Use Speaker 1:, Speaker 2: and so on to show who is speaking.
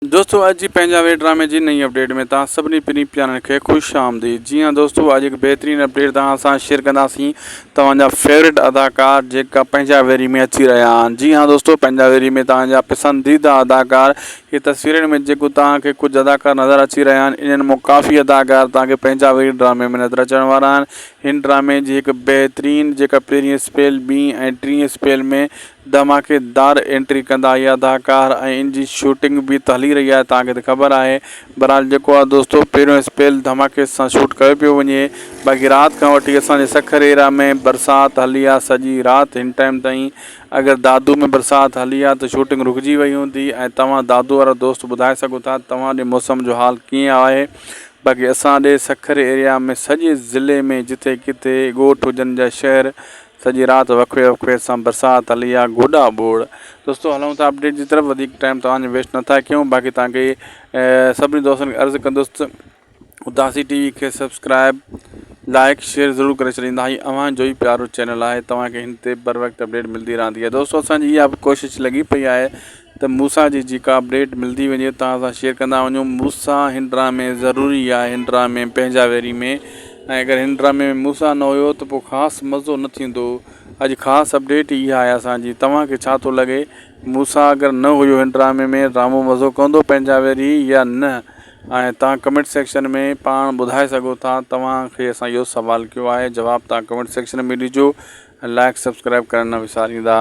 Speaker 1: दोस्तों अॼु पंहिंजा ड्रामे जी नई अपडेट में तव्हां सभिनी प्रिय प्यारनि खे ख़ुशि आमदीद। जी हाँ दोस्तों, अॼु हिकु बहितरीनु अपडेट तव्हां सां शेयर कंदासीं। तव्हांजा फेवरेट अदाकार जेका पंहिंजा वेरी में अची रहिया आहिनि। जी हाँ दोस्तों, पंहिंजा वेरी में तव्हांजा पसंदीदा अदाकार ये तस्वीरुनि में जेको तव्हांखे कुझु अदाकार नज़र अची रहिया आहिनि, इन्हनि मां काफ़ी अदाकार तव्हांखे पंहिंजा वेरी ड्रामे में नज़र अचण वारा आहिनि। हिन ड्रामे जी हिकु बहितरीनु जेका पहिरीं स्पेल ॿीं ऐं टीं स्पेल में धमाकेदार एंट्री कंदा इहे अदाकार ऐं इन जी शूटिंग बि त हली रही आहे, तव्हांखे त ख़बर आहे। बहरहाल जेको आहे दोस्तों, पहिरियों स्पेल धमाके सां शूट कयो पियो वञे। बाक़ी राति खां वठी असांजे सखर एरिया में बरसाति हली आहे सॼी राति हिन टाइम ताईं। अगरि दादू में बरसाति हली आहे त शूटिंग रुकिजी वई हूंदी। ऐं तव्हां दादू वारा दोस्त ॿुधाए सघो था तव्हां ॾे मौसम जो हाल कीअं आहे। बाक़ी असां ॾे सखर एरिया में सॼे ज़िले में जिथे किथे ॻोठ हुजनि या शहर, सॼी राति वखरे वखरे सां बरसाति हली आहे, गोॾा ॿोड़। दोस्तों हलूं था अपडेट जी तरफ़, वधीक टाइम तव्हांजो वेस्ट नथा कयूं। बाक़ी तव्हांखे सभिनी दोस्तनि खे अर्ज़ु कंदुसि उदासी टीवी खे सब्सक्राइब लाइक शेयर ज़रूरु करे छॾींदा। हीअ अव्हांजो ई प्यारो चैनल आहे, तव्हांखे हिन ते बर वक़्तु अपडेट मिलंदी रहंदी आहे। दोस्तों असांजी इहा कोशिशि लॻी पई आहे त मूंसां जी जेका अपडेट मिलंदी वञे तव्हां सां शेयर कंदा वञूं। मूंसां हिन ड्रामे ज़रूरी आहे, हिन ड्रामे पंहिंजा वेरी में। ऐं अगरि हिन ड्रामे में मूंसां न हुयो त पोइ ख़ासि मज़ो न थींदो। अॼु ख़ासि अपडेट इहा आहे असांजी। तव्हांखे छा थो लॻे, मूंसां अगरि न हुयो हिन ड्रामे में ड्रामो मज़ो कंदो पंहिंजा वेरी या न? ऐं तव्हां कमेंट सेक्शन में पाण ॿुधाए सघो था। तव्हांखे असां इहो सवाल कयो आहे, जवाबु तव्हां कमेंट सेक्शन में ॾिजो। लाइक सब्सक्राइब करणु न विसारींदा।